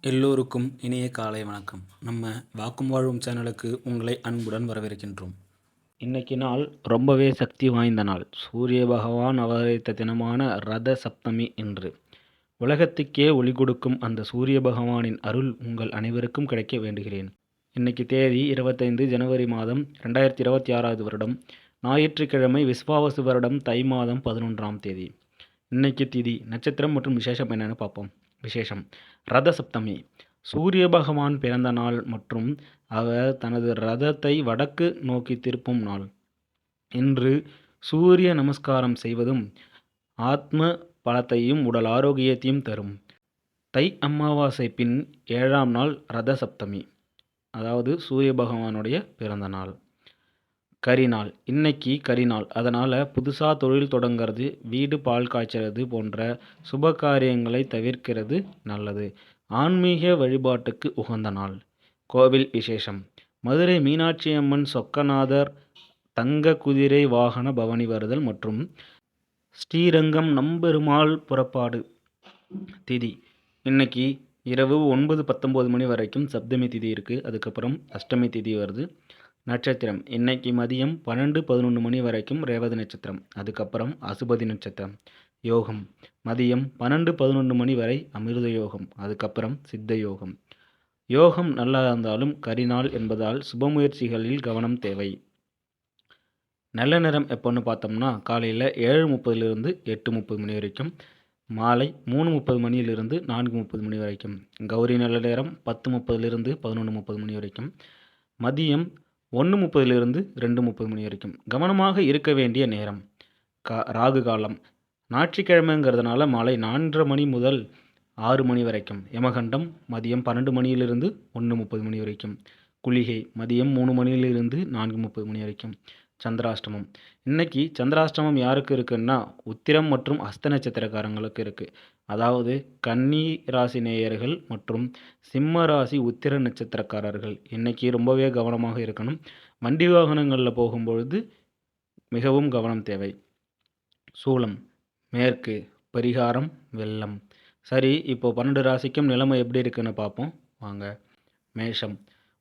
எல்லோருக்கும் இனிய காலை வணக்கம். நம்ம வாக்கும் வாழ்வும் சேனலுக்கு உங்களை அன்புடன் வரவேற்கின்றோம். இன்னைக்கு நாள் ரொம்பவே சக்தி வாய்ந்த நாள். சூரிய பகவான் அவதரித்த தினமான ரத சப்தமி இன்று. உலகத்துக்கே ஒளி கொடுக்கும் அந்த சூரிய பகவானின் அருள் உங்கள் அனைவருக்கும் கிடைக்க வேண்டுகிறேன். இன்னைக்கு தேதி 25 ஜனவரி மாதம் 2026 வருடம் ஞாயிற்றுக்கிழமை விஸ்வாவசு வருடம் தை மாதம் 11ஆம் தேதி. இன்னைக்கு திதி நட்சத்திரம் மற்றும் விசேஷம் என்னன்னு பார்ப்போம். விசேஷம் ரத சப்தமி சூரிய பகவான் பிறந்த நாள் மற்றும் அவர் தனது ரதத்தை வடக்கு நோக்கி திருப்பும் நாள். இன்று சூரிய நமஸ்காரம் செய்வதும் ஆத்ம பலத்தையும் உடல் ஆரோக்கியத்தையும் தரும். தை அமாவாசை பின் 7ஆம் நாள் ரத சப்தமி, அதாவது சூரிய பகவானுடைய பிறந்த நாள். கரிநாள் இன்னைக்கு கரிநாள். அதனால் புதுசாக தொழில் தொடங்கிறது, வீடு பால் காய்ச்சறது போன்ற சுப காரியங்களை தவிர்க்கிறது நல்லது. ஆன்மீக வழிபாட்டுக்கு உகந்த நாள். கோவில் விசேஷம் மதுரை மீனாட்சி அம்மன் சொக்கநாதர் தங்க குதிரை வாகன பவனி வருதல் மற்றும் ஸ்ரீரங்கம் நம்பெருமாள் புறப்பாடு. திதி இன்னைக்கு இரவு 9:19 மணி வரைக்கும் சப்தமி திதி இருக்குது. அதுக்கப்புறம் அஷ்டமி திதி வருது. நட்சத்திரம் இன்னைக்கு மதியம் 12-11 மணி வரைக்கும் ரேவதி நட்சத்திரம், அதுக்கப்புறம் அசுபதி நட்சத்திரம். யோகம் மதியம் 12-11 மணி வரை அமிர்த யோகம், அதுக்கப்புறம் சித்த யோகம். யோகம் நல்லா இருந்தாலும் கரிநாள் என்பதால் சுப முயற்சிகளில் கவனம் தேவை. நல்ல நேரம் எப்போன்னு பார்த்தோம்னா காலையில் 7:30லிருந்து 8:30 மணி வரைக்கும், மாலை 3:30 மணியிலிருந்து 4:30 மணி வரைக்கும். கௌரி நல்ல நேரம் 10:30லிருந்து 11:30 மணி வரைக்கும். மதியம் 1:30லிருந்து 2:30 மணி வரைக்கும். கவனமாக இருக்க வேண்டிய நேரம் ராகு காலம். ஞாயிற்றுக்கிழமைங்கிறதுனால மாலை 4:30 மணி முதல் 6 மணி வரைக்கும். யமகண்டம் மதியம் 12 மணியிலிருந்து 1:30 மணி வரைக்கும். குளிகை மதியம் 3 மணியிலிருந்து 4:30 மணி வரைக்கும். சந்திராஷ்டமம் இன்னைக்கு சந்திராஷ்டமம் யாருக்கு இருக்குன்னா உத்திரம் மற்றும் அஸ்த நட்சத்திரக்காரங்களுக்கு இருக்குது. அதாவது கன்னி ராசி நேயர்கள் மற்றும் சிம்ம ராசி உத்திர நட்சத்திரக்காரர்கள் இன்னைக்கு ரொம்பவே கவனமாக இருக்கணும். வண்டி வாகனங்களில் போகும்பொழுது மிகவும் கவனம் தேவை. சூலம் மேற்கு. பரிகாரம் வெள்ளம். சரி, இப்போ 12 ராசிக்கும் நிலைமை எப்படி இருக்குன்னு பார்ப்போம் வாங்க. மேஷம்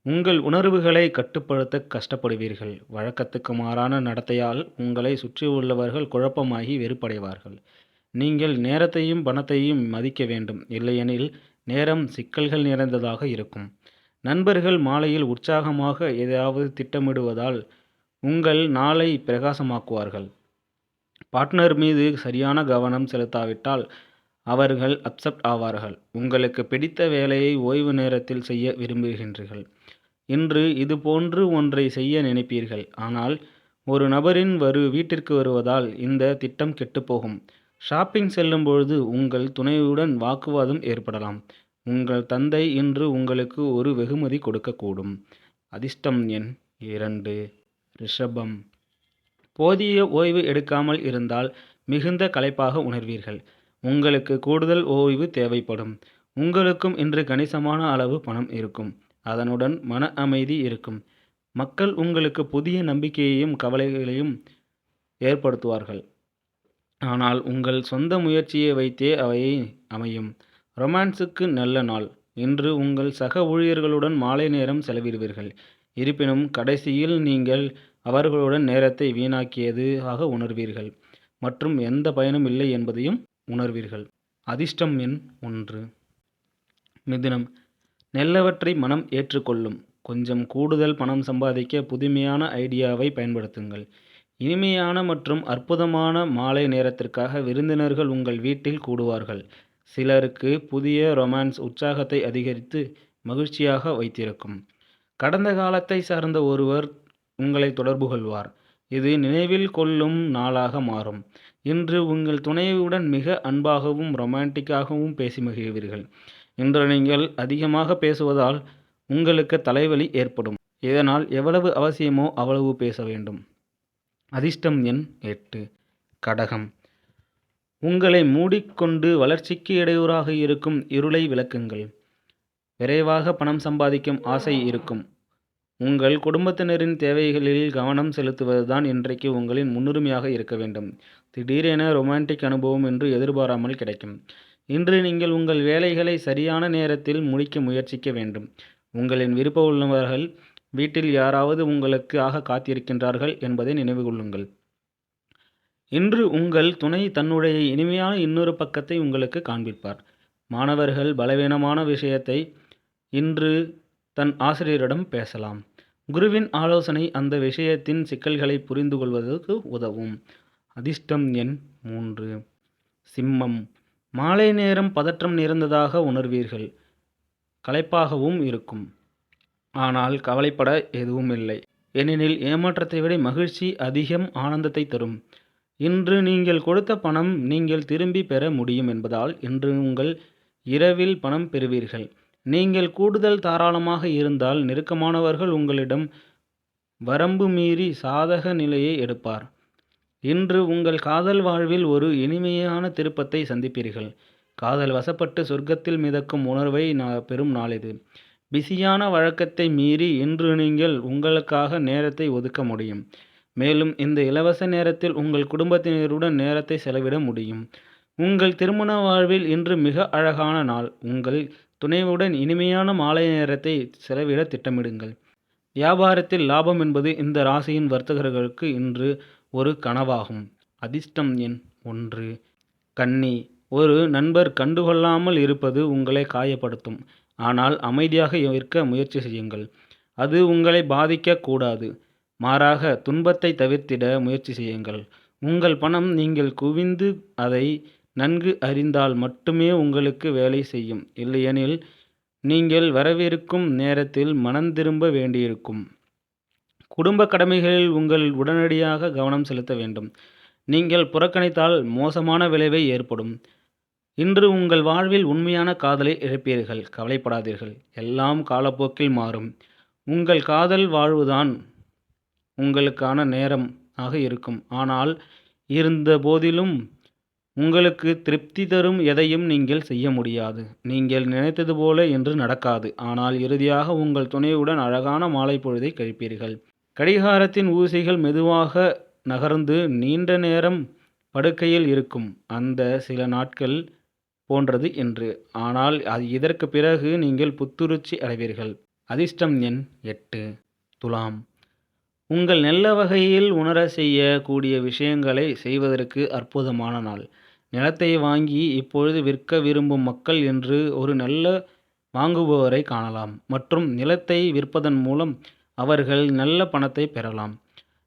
உங்கள் உணர்வுகளை கட்டுப்படுத்த கஷ்டப்படுவீர்கள். வழக்கத்துக்கு மாறான நடத்தையால் உங்களை சுற்றியுள்ளவர்கள் குழப்பமாகி வெறுப்படைவார்கள். நீங்கள் நேரத்தையும் பணத்தையும் மதிக்க வேண்டும், இல்லையெனில் நேரம் சிக்கல்கள் நிறைந்ததாக இருக்கும். நண்பர்கள் மாலையில் உற்சாகமாக ஏதாவது திட்டமிடுவதால் உங்கள் நாளை பிரகாசமாக்குவார்கள். பார்ட்னர் மீது சரியான கவனம் செலுத்தாவிட்டால் அவர்கள் அப்செட் ஆவார்கள். உங்களுக்கு பிடித்த வேலையை ஓய்வு நேரத்தில் செய்ய விரும்புகின்றீர்கள். இன்று இது போன்று ஒன்றை செய்ய நினைப்பீர்கள், ஆனால் ஒரு நபரின் வீட்டிற்கு வருவதால் இந்த திட்டம் கெட்டுப்போகும். ஷாப்பிங் செல்லும் பொழுது உங்கள் துணையுடன் வாக்குவாதம் ஏற்படலாம். உங்கள் தந்தை இன்று உங்களுக்கு ஒரு வெகுமதி கொடுக்கக்கூடும். அதிர்ஷ்டம் எண் 2 ரிஷபம் போதிய ஓய்வு எடுக்காமல் இருந்தால் மிகுந்த களைப்பாக உணர்வீர்கள். உங்களுக்கு கூடுதல் ஓய்வு தேவைப்படும். உங்களுக்கும் இன்று கணிசமான அளவு பணம் இருக்கும், அதனுடன் மன அமைதி இருக்கும். மக்கள் உங்களுக்கு புதிய நம்பிக்கையையும் கவலைகளையும் ஏற்படுத்துவார்கள், ஆனால் உங்கள் சொந்த முயற்சியை வைத்தே அவை அமையும். ரொமான்ஸுக்கு நல்ல நாள். இன்று உங்கள் சக ஊழியர்களுடன் மாலை நேரம் செலவிடுவீர்கள். இருப்பினும் கடைசியில் நீங்கள் அவர்களுடன் நேரத்தை வீணாக்கியதாக உணர்வீர்கள் மற்றும் எந்த பயனும் இல்லை என்பதையும் உணர்வீர்கள். அதிர்ஷ்டம் எண் 1 மிதுனம் நல்லவற்றை மனம் ஏற்றுக்கொள்ளும். கொஞ்சம் கூடுதல் பணம் சம்பாதிக்க புதுமையான ஐடியாவை பயன்படுத்துங்கள். இனிமையான மற்றும் அற்புதமான மாலை நேரத்திற்காக விருந்தினர்கள் உங்கள் வீட்டில் கூடுவார்கள். சிலருக்கு புதிய ரொமான்ஸ் உற்சாகத்தை அதிகரித்து மகிழ்ச்சியாக வைத்திருக்கும். கடந்த காலத்தை சார்ந்த ஒருவர் உங்களை தொடர்பு கொள்வார். இது நினைவில் கொள்ளும் நாளாக மாறும். இன்று உங்கள் துணையுடன் மிக அன்பாகவும் ரொமான்டிக்காகவும் பேசி மகிழ்வீர்கள். இன்று நீங்கள் அதிகமாக பேசுவதால் உங்களுக்கு தலைவலி ஏற்படும். இதனால் எவ்வளவு அவசியமோ அவ்வளவு பேச வேண்டும். அதிர்ஷ்டம் எண் 8 கடகம் உங்களை மூடிக்கொண்டு வளர்ச்சிக்கு இடையூறாக இருக்கும் இருளை விளக்குங்கள். விரைவாக பணம் சம்பாதிக்கும் ஆசை இருக்கும். உங்கள் குடும்பத்தினரின் தேவைகளில் கவனம் செலுத்துவதுதான் இன்றைக்கு உங்களின் முன்னுரிமையாக இருக்க வேண்டும். திடீரென ரொமான்டிக் அனுபவம் என்று எதிர்பாராமல் கிடைக்கும். இன்று நீங்கள் உங்கள் வேலைகளை சரியான நேரத்தில் முடிக்க முயற்சிக்க வேண்டும். உங்களின் விருப்பம் உள்ளவர்கள் வீட்டில் யாராவது உங்களுக்காக காத்திருக்கின்றார்கள் என்பதை நினைவு கொள்ளுங்கள். இன்று உங்கள் துணை தன்னுடைய இனிமையான இன்னொரு பக்கத்தை உங்களுக்கு காண்பிப்பார். மாணவர்கள் பலவீனமான விஷயத்தை இன்று தன் ஆசிரியரிடம் பேசலாம். குருவின் ஆலோசனை அந்த விஷயத்தின் சிக்கல்களை புரிந்து கொள்வதற்கு உதவும். அதிர்ஷ்டம் எண் 3. சிம்மம். மாலை நேரம் பதற்றம் நிறைந்ததாக உணர்வீர்கள். களைப்பாகவும் இருக்கும். ஆனால் கவலைப்பட எதுவும் இல்லை. ஏனெனில் ஏமாற்றத்தை விட மகிழ்ச்சி அதிகம் ஆனந்தத்தை தரும். இன்று நீங்கள் கொடுத்த பணம் நீங்கள் திரும்பி பெற முடியும் என்பதால் இன்று உங்கள் இரவில் பணம் பெறுவீர்கள். நீங்கள் கூடுதல் தாராளமாக இருந்தால் நெருக்கமானவர்கள் உங்களிடம் வரம்பு மீறி சாதக நிலையை எடுப்பார். இன்று உங்கள் காதல் வாழ்வில் ஒரு இனிமையான திருப்பத்தை சந்திப்பீர்கள். காதல் வசப்பட்டு சொர்க்கத்தில் மிதக்கும் உணர்வை பெறும் நாள் இது. பிஸியான வழக்கத்தை மீறி இன்று நீங்கள் உங்களுக்காக நேரத்தை ஒதுக்க முடியும். மேலும் இந்த இலவச நேரத்தில் உங்கள் குடும்பத்தினருடன் நேரத்தை செலவிட முடியும். உங்கள் திருமண வாழ்வில் இன்று மிக அழகான நாள். உங்கள் துணையுடன் இனிமையான மாலை நேரத்தை செலவிட திட்டமிடுங்கள். வியாபாரத்தில் லாபம் என்பது இந்த ராசியின் வர்த்தகர்களுக்கு இன்று ஒரு கனவாகும். அதிர்ஷ்டம் எண் 1. கன்னி. ஒரு நண்பர் கண்டுகொள்ளாமல் இருப்பது உங்களை காயப்படுத்தும். ஆனால் அமைதியாக இருக்க முயற்சி செய்யுங்கள். அது உங்களை பாதிக்க கூடாது. மாறாக துன்பத்தை தவிர்த்திட முயற்சி செய்யுங்கள். உங்கள் பணம் நீங்கள் குவிந்து அதை நன்கு அறிந்தால் மட்டுமே உங்களுக்கு வேலை செய்யும். இல்லையெனில் நீங்கள் வரவிருக்கும் நேரத்தில் மனந்திரும்ப வேண்டியிருக்கும். குடும்ப கடமைகளில் உங்கள் உடனடியாக கவனம் செலுத்த வேண்டும். நீங்கள் புறக்கணித்தால் மோசமான விளைவை ஏற்படும். இன்று உங்கள் வாழ்வில் உண்மையான காதலை இழப்பீர்கள். கவலைப்படாதீர்கள். எல்லாம் காலப்போக்கில் மாறும். உங்கள் காதல் வாழ்வுதான் உங்களுக்கான நேரம் ஆக இருக்கும். ஆனால் இருந்த போதிலும் உங்களுக்கு திருப்தி தரும் எதையும் நீங்கள் செய்ய முடியாது. நீங்கள் நினைத்தது போல என்று நடக்காது. ஆனால் இறுதியாக உங்கள் துணையுடன் அழகான மாலை பொழுதை கழிப்பீர்கள். கடிகாரத்தின் ஊசிகள் மெதுவாக நகர்ந்து நீண்ட நேரம் படுக்கையில் இருக்கும் அந்த சில நாட்கள் போன்றது என்று. ஆனால் இதற்கு பிறகு நீங்கள் புத்துணர்ச்சி அடைவீர்கள். அதிர்ஷ்டம் எண் 8. துலாம். உங்கள் நல்ல வகையில் உணர செய்ய கூடிய விஷயங்களை செய்வதற்கு அற்புதமான நாள். நிலத்தை வாங்கி இப்பொழுது விற்க விரும்பும் மக்கள் என்று ஒரு நல்ல வாங்குபவரை காணலாம். மற்றும் நிலத்தை விற்பதன் மூலம் அவர்கள் நல்ல பணத்தை பெறலாம்.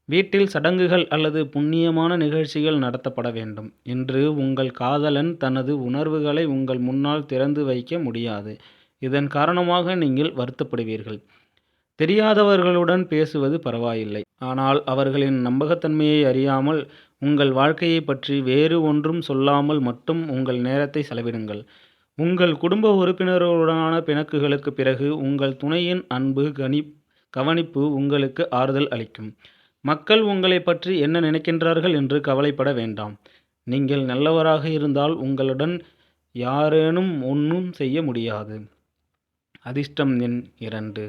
வீட்டில் சடங்குகள் அல்லது புண்ணியமான நிகழ்ச்சிகள் நடத்தப்பட வேண்டும். இன்று உங்கள் காதலன் தனது உணர்வுகளை உங்கள் முன்னால் திறந்து வைக்க முடியாது. இதன் காரணமாக நீங்கள் வருத்தப்படுவீர்கள். தெரியாதவர்களுடன் பேசுவது பரவாயில்லை. ஆனால் அவர்களின் நம்பகத்தன்மையை அறியாமல் உங்கள் வாழ்க்கையை பற்றி வேறு ஒன்றும் சொல்லாமல் மட்டும் உங்கள் நேரத்தை செலவிடுங்கள். உங்கள் குடும்ப உறுப்பினர்களுடனான பிணக்குகளுக்கு பிறகு உங்கள் துணையின் அன்பு கவனிப்பு உங்களுக்கு ஆறுதல் அளிக்கும். மக்கள் உங்களை பற்றி என்ன நினைக்கின்றார்கள் என்று கவலைப்பட வேண்டாம். நீங்கள் நல்லவராக இருந்தால் உங்களுடன் யாரேனும் ஒன்றும் செய்ய முடியாது. அதிர்ஷ்டம் எண் 2.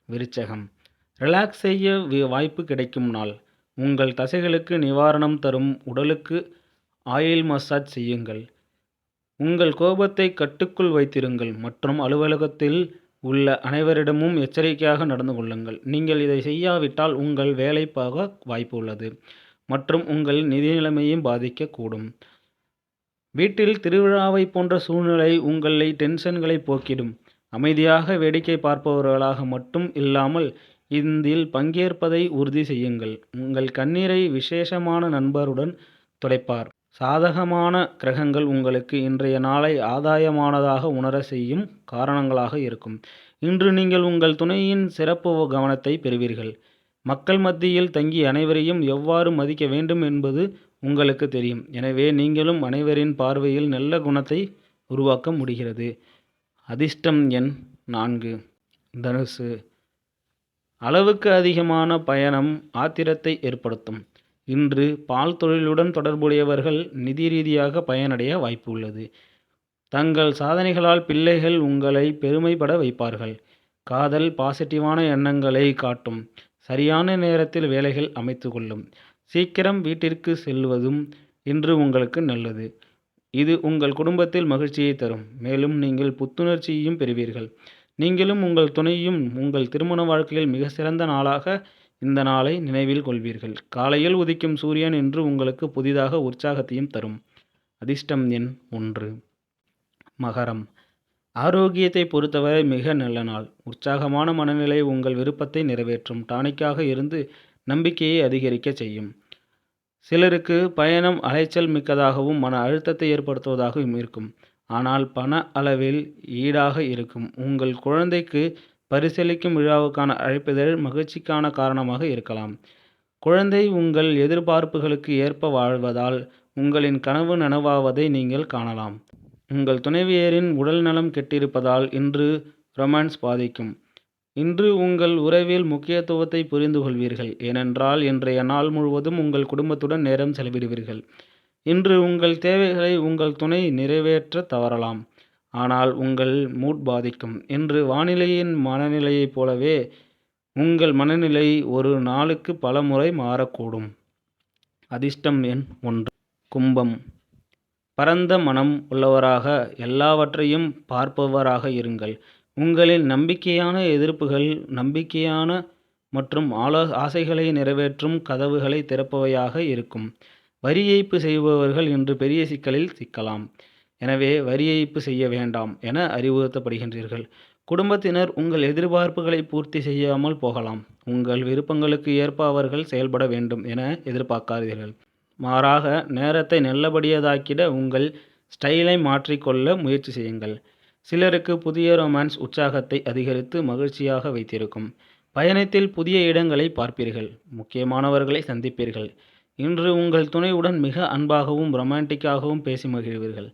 விருச்சகம். ரிலாக்ஸ் செய்ய வாய்ப்பு கிடைக்கும் நாள். உங்கள் தசைகளுக்கு நிவாரணம் தரும் உடலுக்கு ஆயில் மசாஜ் செய்யுங்கள். உங்கள் கோபத்தை கட்டுக்குள் வைத்திருங்கள் மற்றும் அலுவலகத்தில் உள்ள அனைவரிடமும் எச்சரிக்கையாக நடந்து கொள்ளுங்கள். நீங்கள் இதை செய்யாவிட்டால் உங்கள் வேலை போக வாய்ப்பு உள்ளது மற்றும் உங்கள் நிதி நிலைமையும் பாதிக்கக்கூடும். வீட்டில் திருவிழாவை போன்ற சூழ்நிலை உங்களை டென்ஷன்களை போக்கிடும். அமைதியாக வேடிக்கை பார்ப்பவர்களாக மட்டும் இல்லாமல் இதில் பங்கேற்பதை உறுதி செய்யுங்கள். உங்கள் கண்ணீரை விசேஷமான நண்பருடன் துடைப்பார். சாதகமான கிரகங்கள் உங்களுக்கு இன்றைய நாளை ஆதாயமானதாக உணர செய்யும் காரணங்களாக இருக்கும். இன்று நீங்கள் உங்கள் துணையின் சிறப்பு கவனத்தை பெறுவீர்கள். மக்கள் மத்தியில் தங்கி அனைவரையும் எவ்வாறு மதிக்க வேண்டும் என்பது உங்களுக்கு தெரியும். எனவே நீங்களும் அனைவரின் பார்வையில் நல்ல குணத்தை உருவாக்க முடிகிறது. அதிர்ஷ்டம் எண் 4. தனுசு. அளவுக்கு அதிகமான பயணம் ஆத்திரத்தை ஏற்படுத்தும். இன்று பால் தொழிலுடன் தொடர்புடையவர்கள் நிதி ரீதியாக பயனடைய வாய்ப்பு உள்ளது. தங்கள் சாதனைகளால் பிள்ளைகள் உங்களை பெருமைப்பட வைப்பார்கள். காதல் பாசிட்டிவான எண்ணங்களை காட்டும். சரியான நேரத்தில் வேலைகள் அமைத்து கொள்ளும். சீக்கிரம் வீட்டிற்கு செல்வதும் இன்று உங்களுக்கு நல்லது. இது உங்கள் குடும்பத்தில் மகிழ்ச்சியை தரும். மேலும் நீங்கள் புத்துணர்ச்சியையும் பெறுவீர்கள். நீங்களும் உங்கள் துணையும் உங்கள் திருமண வாழ்க்கையில் மிக சிறந்த நாளாக இந்த நாளை நினைவில் கொள்வீர்கள். காலையில் உதிக்கும் சூரியன் இன்று உங்களுக்கு புதிதாக உற்சாகத்தையும் தரும். அதிர்ஷ்டம் எண் 1. மகரம். ஆரோக்கியத்தை பொறுத்தவரை மிக நல்ல நாள். உற்சாகமான மனநிலை உங்கள் விருப்பத்தை நிறைவேற்றும் டானிக்காக இருந்து நம்பிக்கையை அதிகரிக்க செய்யும். சிலருக்கு பயணம் அலைச்சல் மிக்கதாகவும் மன அழுத்தத்தை ஏற்படுத்துவதாகவும் இருக்கும். ஆனால் பண அளவில் ஈடாக இருக்கும். உங்கள் குழந்தைக்கு பரிசளிக்கும் விழாவுக்கான அழைப்பிதழ் மகிழ்ச்சிக்கான காரணமாக இருக்கலாம். குழந்தை உங்கள் எதிர்பார்ப்புகளுக்கு ஏற்ப வாழ்வதால் உங்களின் கனவு நனவாவதை நீங்கள் காணலாம். உங்கள் துணைவியரின் உடல் நலம் கெட்டிருப்பதால் இன்று ரொமான்ஸ் பாதிக்கும். இன்று உங்கள் உறவில் முக்கியத்துவத்தை புரிந்து கொள்வீர்கள். ஏனென்றால் இன்றைய நாள் முழுவதும் உங்கள் குடும்பத்துடன் நேரம் செலவிடுவீர்கள். இன்று உங்கள் தேவைகளை உங்கள் துணை நிறைவேற்ற தவறலாம். ஆனால் உங்கள் மூட் பாதிக்கும். இன்று வானிலையின் மனநிலையைப் போலவே உங்கள் மனநிலை ஒரு நாளுக்கு பல முறை மாறக்கூடும். அதிர்ஷ்டம் எண் 1. கும்பம். பரந்த மனம் உள்ளவராக எல்லாவற்றையும் பார்ப்பவராக இருங்கள். உங்களின் நம்பிக்கையான எதிர்ப்புகள் நம்பிக்கையான மற்றும் ஆசைகளை நிறைவேற்றும் கதவுகளை திறப்பவையாக இருக்கும். வரி ஏய்ப்பு செய்பவர்கள் இன்று பெரிய சிக்கலில் சிக்கலாம். எனவே வரி ஏய்ப்பு செய்ய வேண்டாம் என அறிவுறுத்தப்படுகின்றீர்கள். குடும்பத்தினர் உங்கள் எதிர்பார்ப்புகளை பூர்த்தி செய்யாமல் போகலாம். உங்கள் விருப்பங்களுக்கு ஏற்ப அவர்கள் செயல்பட வேண்டும் என எதிர்பார்க்காதீர்கள். மாறாக நேரத்தை நல்லபடியதாக்கிட உங்கள் ஸ்டைலை மாற்றிக்கொள்ள முயற்சி செய்யுங்கள். சிலருக்கு புதிய ரொமான்ஸ் உற்சாகத்தை அதிகரித்து மகிழ்ச்சியாக வைத்திருக்கும். பயணத்தில் புதிய இடங்களை பார்ப்பீர்கள். முக்கியமானவர்களை சந்திப்பீர்கள். இன்று உங்கள் துணையுடன் மிக அன்பாகவும் ரொமான்டிக்காகவும் பேசி மகிழ்வீர்கள்.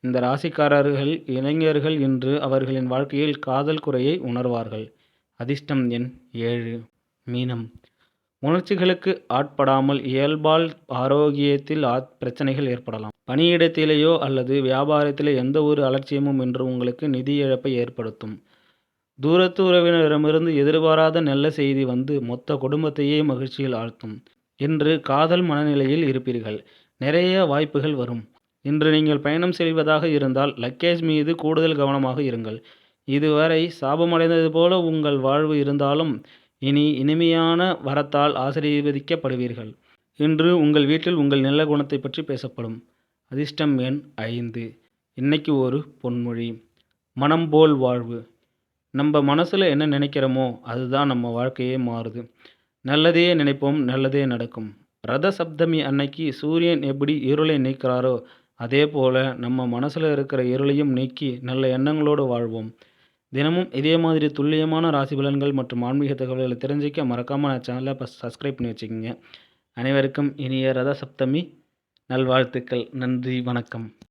இந்த ராசிக்காரர்கள் இளைஞர்கள் இன்று அவர்களின் வாழ்க்கையில் காதல் குறையை உணர்வார்கள். அதிர்ஷ்டம் எண் 7. மீனம். உணர்ச்சிகளுக்கு ஆட்படாமல் இயல்பால் ஆரோக்கியத்தில் பிரச்சனைகள் ஏற்படலாம். பணியிடத்திலேயோ அல்லது வியாபாரத்திலே எந்த ஒரு அலட்சியமும் இன்று உங்களுக்கு நிதி இழப்பை ஏற்படுத்தும். தூரத்து உறவினரிடமிருந்து எதிர்பாராத நல்ல செய்தி வந்து மொத்த குடும்பத்தையே மகிழ்ச்சியில் ஆழ்த்தும். இன்று காதல் மனநிலையில் இருப்பீர்கள். நிறைய வாய்ப்புகள் வரும். இன்று நீங்கள் பயணம் செய்வதாக இருந்தால் லக்கேஜ் மீது கூடுதல் கவனமாக இருங்கள். இதுவரை சாபமடைந்தது போல உங்கள் வாழ்வு இருந்தாலும் இனி இனிமையான வரத்தால் ஆசீர்வதிக்கப்படுவீர்கள். இன்று உங்கள் வீட்டில் உங்கள் நல்ல குணத்தை பற்றி பேசப்படும். அதிர்ஷ்டம் எண் 5. இன்னைக்கு ஒரு பொன்மொழி. மனம் போல் வாழ்வு. நம்ம மனசில் என்ன நினைக்கிறோமோ அதுதான் நம்ம வாழ்க்கையே மாறுது. நல்லதே நினைப்போம், நல்லதே நடக்கும். ரத சப்தமி அன்னைக்கு சூரியன் எப்படி இருளை நீக்கிறாரோ அதே போல் நம்ம மனசில் இருக்கிற இருளையும் நீக்கி நல்ல எண்ணங்களோடு வாழ்வோம். தினமும் இதே மாதிரி துல்லியமான ராசி பலன்கள் மற்றும் ஆன்மீக தகவல்களை தெரிஞ்சிக்க மறக்காமல் சேனலை சப்ஸ்கிரைப் பண்ணி வச்சுக்கோங்க. அனைவருக்கும் இனிய ரத சப்தமி நல்வாழ்த்துக்கள். நன்றி, வணக்கம்.